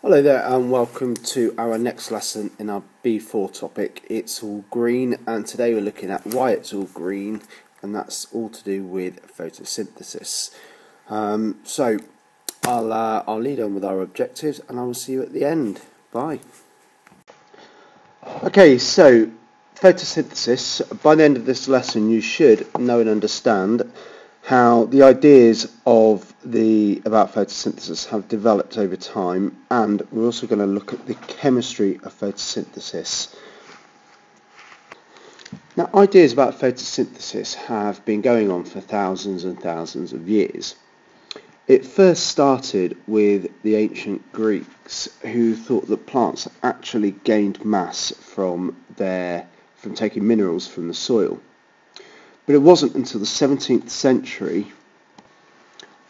Hello there and welcome to our next lesson in our B4 topic. It's all green, and today we're looking at why it's all green, and that's all to do with photosynthesis. So I'll lead on with our objectives and I will see you at the end. Bye. Okay, so photosynthesis. By the end of this lesson you should know and understand how the ideas about photosynthesis have developed over time, and we're also going to look at the chemistry of photosynthesis. Now, ideas about photosynthesis have been going on for thousands and thousands of years. It first started with the ancient Greeks, who thought that plants actually gained mass from taking minerals from the soil. But it wasn't until the 17th century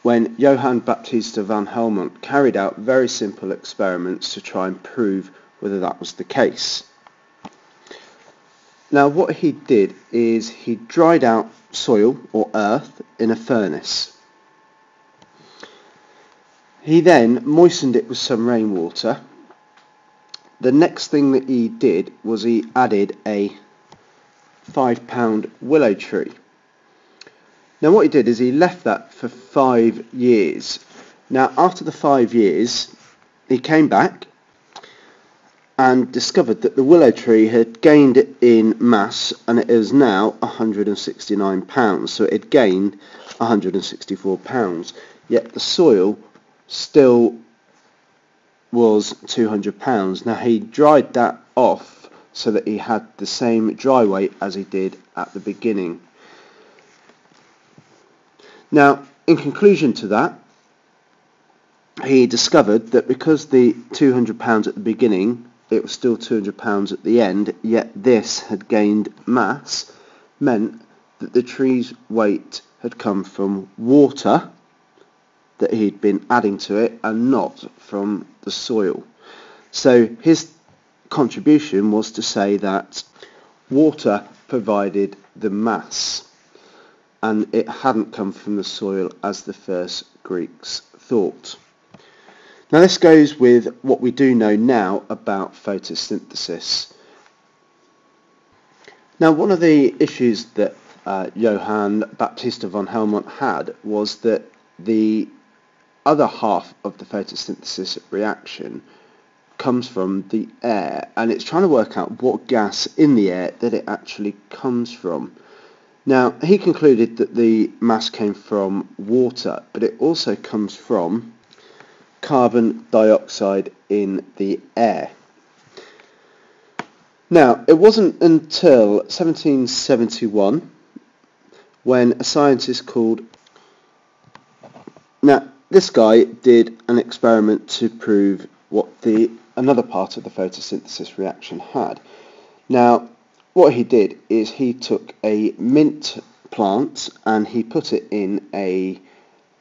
when Johann Baptista van Helmont carried out very simple experiments to try and prove whether that was the case. Now, what he did is he dried out soil or earth in a furnace. He then moistened it with some rainwater. The next thing that he did was he added a 5-pound willow tree. Now what he did is he left that for 5 years. Now after the 5 years he came back and discovered that the willow tree had gained in mass, and it is now 169 pounds. So it had gained 164 pounds, yet the soil still was 200 pounds. Now he dried that off so that he had the same dry weight as he did at the beginning. Now, in conclusion to that, he discovered that because the 200 pounds at the beginning, it was still 200 pounds at the end, yet this had gained mass, meant that the tree's weight had come from water that he'd been adding to it and not from the soil. So his contribution was to say that water provided the mass and it hadn't come from the soil as the first Greeks thought. Now this goes with what we do know now about photosynthesis. Now one of the issues that Johann Baptista von Helmont had was that the other half of the photosynthesis reaction comes from the air, and it's trying to work out what gas in the air that it actually comes from. Now he concluded that the mass came from water, but it also comes from carbon dioxide in the air. Now it wasn't until 1771 when a scientist called this guy did an experiment to prove what another part of the photosynthesis reaction had. Now, what he did is he took a mint plant and he put it in a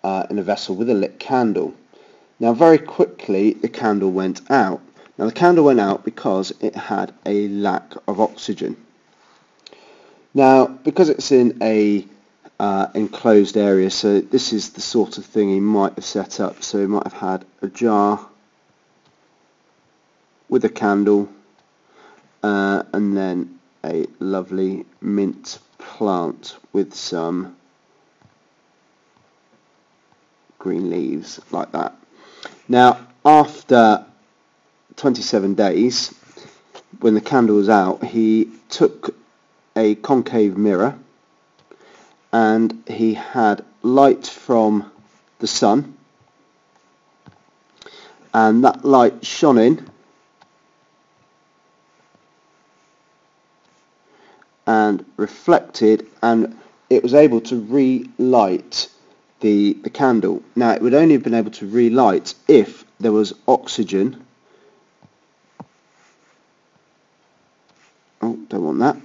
vessel with a lit candle. Now, very quickly the candle went out. Now, the candle went out because it had a lack of oxygen. Now, because it's in a enclosed area, so this is the sort of thing he might have set up. So he might have had a jar with a candle and then a lovely mint plant with some green leaves like that. Now after 27 days, when the candle was out, he took a concave mirror and he had light from the sun, and that light shone in and reflected, and it was able to relight the candle. Now it would only have been able to relight if there was oxygen. Oh, don't want that.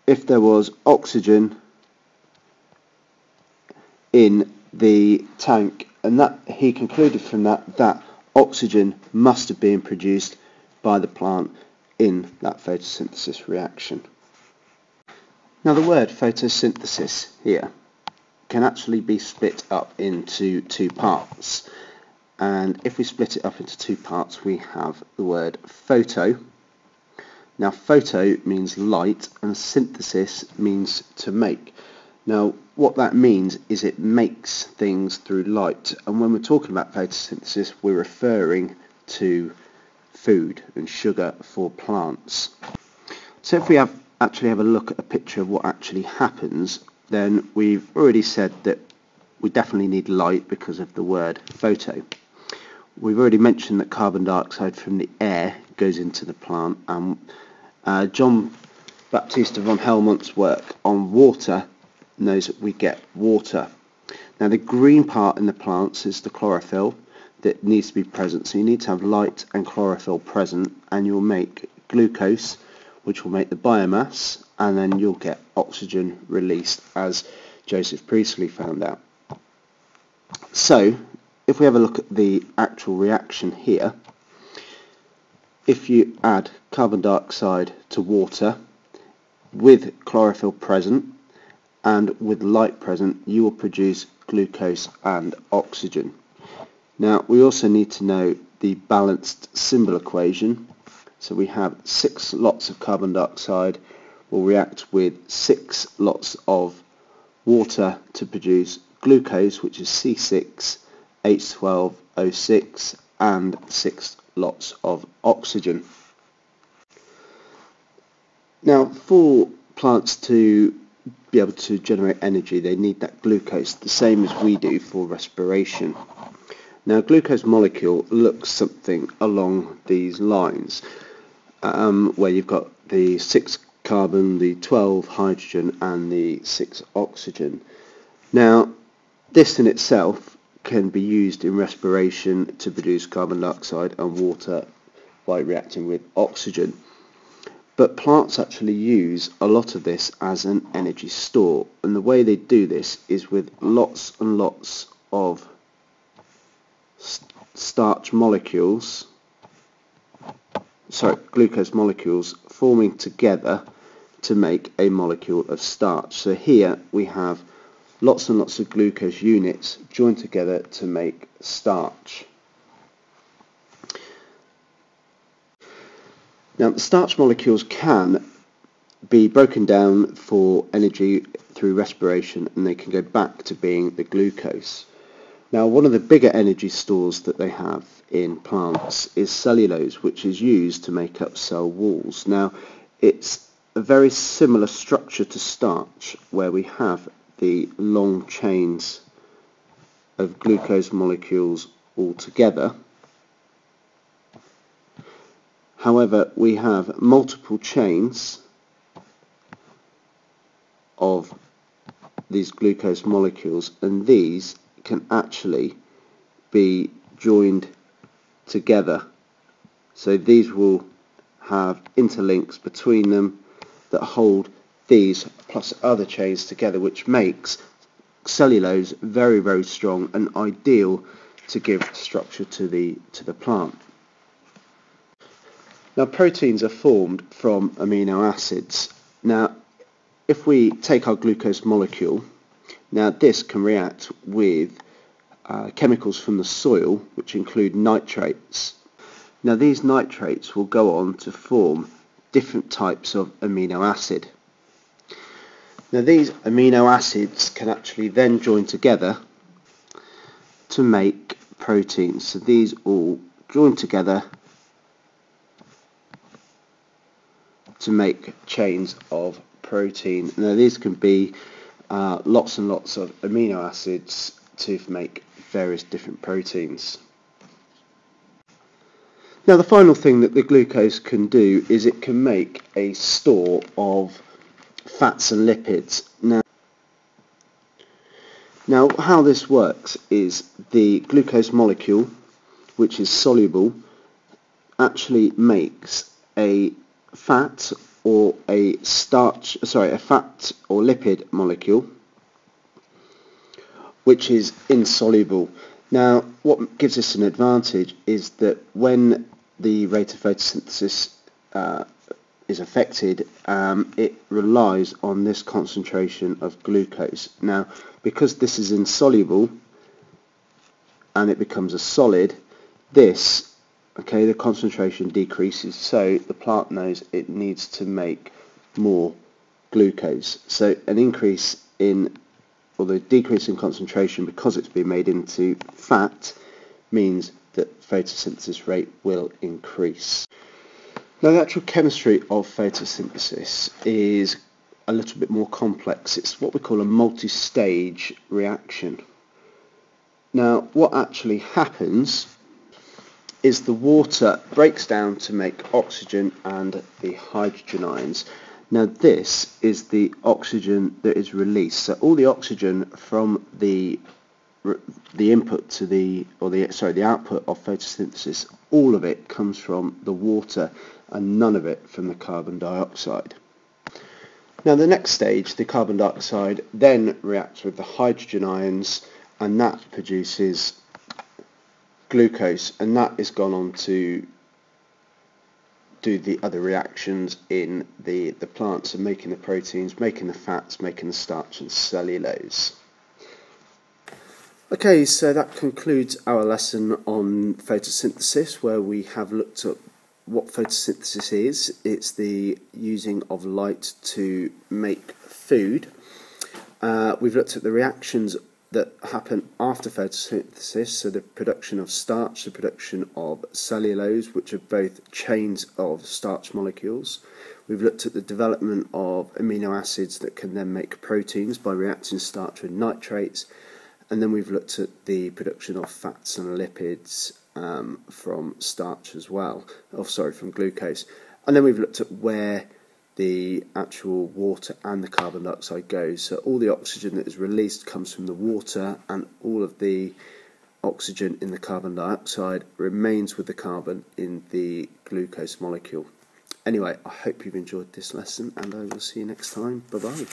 If there was oxygen in the tank, and that he concluded from that oxygen must have been produced by the plant in that photosynthesis reaction. Now the word photosynthesis here can actually be split up into two parts. and if we split it up into two parts, we have the word photo. Now photo means light and synthesis means to make. Now what that means is it makes things through light, and when we're talking about photosynthesis we're referring to food and sugar for plants. So if we actually have a look at a picture of what actually happens, then we've already said that we definitely need light because of the word photo. We've already mentioned that carbon dioxide from the air goes into the plant, and John Baptista von Helmont's work on water knows that we get water. Now the green part in the plants is the chlorophyll that needs to be present, so you need to have light and chlorophyll present, and you'll make glucose, which will make the biomass, and then you'll get oxygen released, as Joseph Priestley found out. So if we have a look at the actual reaction here, if you add carbon dioxide to water with chlorophyll present and with light present, you will produce glucose and oxygen. Now we also need to know the balanced symbol equation. So we have 6 lots of carbon dioxide will react with 6 lots of water to produce glucose, which is C6H12O6, and 6 lots of oxygen. Now for plants to be able to generate energy, they need that glucose, the same as we do for respiration. Now a glucose molecule looks something along these lines, where you've got the 6 carbon, the 12 hydrogen and the 6 oxygen. Now this in itself can be used in respiration to produce carbon dioxide and water by reacting with oxygen. But plants actually use a lot of this as an energy store, and the way they do this is with lots and lots of glucose molecules forming together to make a molecule of starch. So here we have lots and lots of glucose units joined together to make starch. Now the starch molecules can be broken down for energy through respiration, and they can go back to being the glucose. Now one of the bigger energy stores that they have in plants is cellulose, which is used to make up cell walls. Now it's a very similar structure to starch, where we have the long chains of glucose molecules all together. However, we have multiple chains of these glucose molecules, and these can actually be joined together. So these will have interlinks between them that hold these plus other chains together, which makes cellulose very, very strong and ideal to give structure to the plant. Now proteins are formed from amino acids. Now if we take our glucose molecule, now this can react with chemicals from the soil, which include nitrates. Now these nitrates will go on to form different types of amino acid. Now these amino acids can actually then join together to make proteins. So these all join together to make chains of protein. Now these can be lots and lots of amino acids to make various different proteins. Now the final thing that the glucose can do is it can make a store of fats and lipids. Now how this works is the glucose molecule, which is soluble, actually makes a fat or a fat or lipid molecule, which is insoluble. Now what gives us an advantage is that when the rate of photosynthesis is affected, it relies on this concentration of glucose. Now because this is insoluble, and it becomes a solid, this, okay, the concentration decreases, so the plant knows it needs to make more glucose. So an increase in, or the decrease in concentration because it's been made into fat, means that photosynthesis rate will increase. Now the actual chemistry of photosynthesis is a little bit more complex. It's what we call a multi-stage reaction. Now what actually happens is the water breaks down to make oxygen and the hydrogen ions. Now this is the oxygen that is released. So all the oxygen from the input to the output of photosynthesis, all of it comes from the water and none of it from the carbon dioxide. Now the next stage, the carbon dioxide then reacts with the hydrogen ions, and that produces glucose, and that is gone on to do the other reactions in the plants, and making the proteins, making the fats, making the starch and cellulose. Okay, so that concludes our lesson on photosynthesis, where we have looked at what photosynthesis is. It's the using of light to make food. We've looked at the reactions that happen after photosynthesis, so the production of starch, the production of cellulose, which are both chains of starch molecules. We've looked at the development of amino acids that can then make proteins by reacting starch with nitrates. And then we've looked at the production of fats and lipids from starch as well, from glucose. And then we've looked at where the actual water and the carbon dioxide goes. So all the oxygen that is released comes from the water, and all of the oxygen in the carbon dioxide remains with the carbon in the glucose molecule. Anyway, I hope you've enjoyed this lesson, and I will see you next time. Bye-bye.